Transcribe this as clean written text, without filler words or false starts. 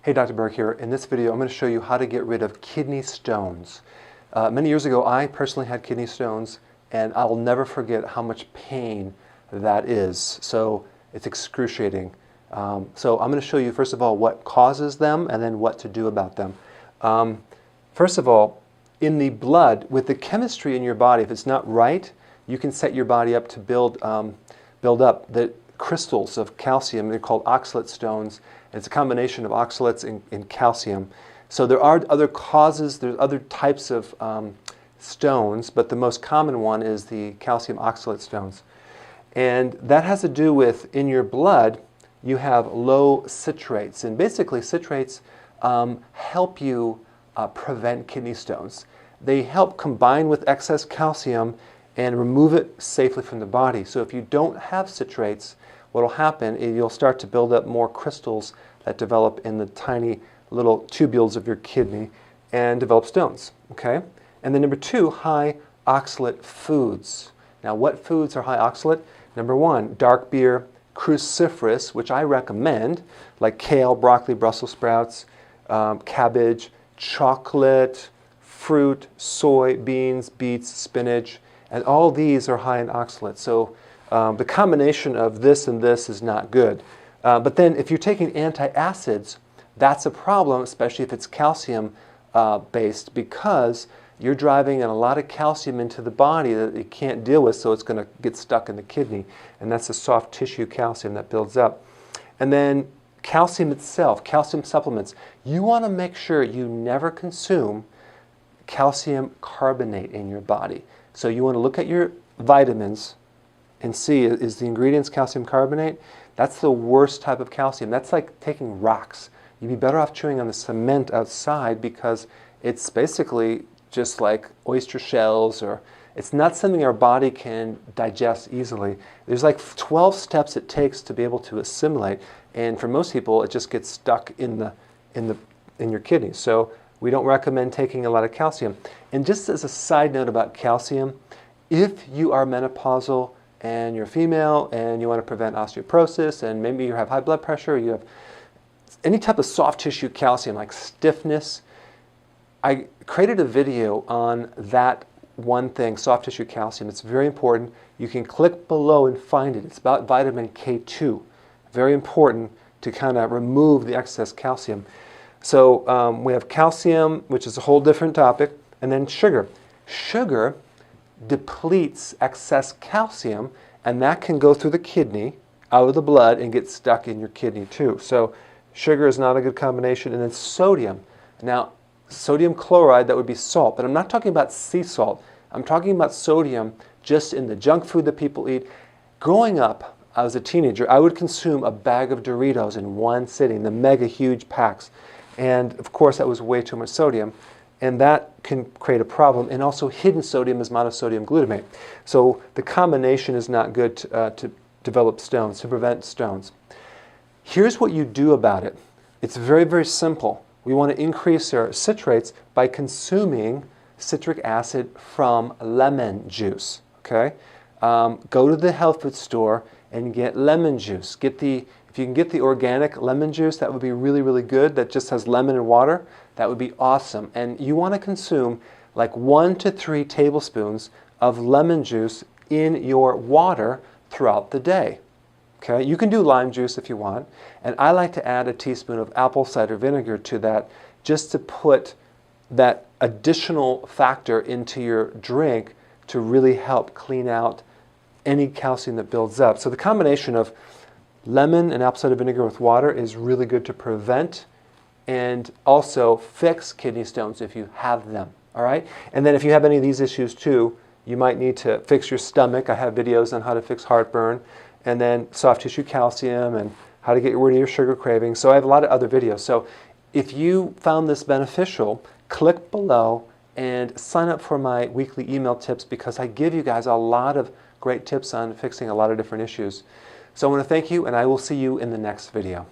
Hey, Dr. Berg here. In this video, I'm going to show you how to get rid of kidney stones. Many years ago, I personally had kidney stones, and I'll never forget how much pain that is. So it's excruciating. So I'm going to show you, first of all, what causes them, and then what to do about them. First of all, in the blood, with the chemistry in your body, if it's not right, you can set your body up to build up the crystals of calcium. They're called oxalate stones. It's a combination of oxalates and calcium. So there are other causes, there's other types of stones, but the most common one is the calcium oxalate stones. And that has to do with, in your blood, you have low citrates. And basically, citrates help you prevent kidney stones. They help combine with excess calcium and remove it safely from the body. So if you don't have citrates, what will happen is you'll start to build up more crystals that develop in the tiny little tubules of your kidney and develop stones, okay? And then number two, high oxalate foods. Now, what foods are high oxalate? Number one, dark beer, cruciferous, which I recommend, like kale, broccoli, Brussels sprouts, cabbage, chocolate, fruit, soy, beans, beets, spinach, and all these are high in oxalates. So the combination of this and this is not good. But then if you're taking antacids, that's a problem, especially if it's calcium based, because you're driving in a lot of calcium into the body that it can't deal with, so it's going to get stuck in the kidney. And that's the soft tissue calcium that builds up. And then calcium itself, calcium supplements. You want to make sure you never consume calcium carbonate in your body. So you want to look at your vitamins and see, is the ingredients calcium carbonate? That's the worst type of calcium. That's like taking rocks. You'd be better off chewing on the cement outside, because it's basically just like oyster shells, or it's not something our body can digest easily. There's like 12 steps it takes to be able to assimilate, and for most people it just gets stuck in your kidneys. So we don't recommend taking a lot of calcium. And just as a side note about calcium, if you are menopausal and you're female and you want to prevent osteoporosis, and maybe you have high blood pressure, you have any type of soft tissue calcium like stiffness, I created a video on that one thing, soft tissue calcium. It's very important. You can click below and find it. It's about vitamin K2. Very important to kind of remove the excess calcium. So we have calcium, which is a whole different topic, and then sugar. Sugar depletes excess calcium, and that can go through the kidney, out of the blood, and get stuck in your kidney too. So sugar is not a good combination. And then sodium. Now, sodium chloride, that would be salt, but I'm not talking about sea salt. I'm talking about sodium just in the junk food that people eat. Growing up, I was a teenager, I would consume a bag of Doritos in one sitting, the mega huge packs. And of course, that was way too much sodium. And that can create a problem. And also, hidden sodium is monosodium glutamate. So the combination is not good to develop stones, to prevent stones. Here's what you do about it. It's very, very simple. We want to increase our citrates by consuming citric acid from lemon juice. Okay? Go to the health food store and get lemon juice. If you can get the organic lemon juice, that would be really, really good. That just has lemon and water. That would be awesome. And you want to consume like 1 to 3 tablespoons of lemon juice in your water throughout the day. Okay? You can do lime juice if you want. And I like to add a teaspoon of apple cider vinegar to that, just to put that additional factor into your drink to really help clean out any calcium that builds up. So the combination of lemon and apple cider vinegar with water is really good to prevent and also fix kidney stones if you have them. All right? And then if you have any of these issues too, you might need to fix your stomach. I have videos on how to fix heartburn, and then soft tissue calcium, and how to get rid of your sugar cravings. So I have a lot of other videos. So if you found this beneficial, click below and sign up for my weekly email tips, because I give you guys a lot of great tips on fixing a lot of different issues. So I want to thank you, and I will see you in the next video.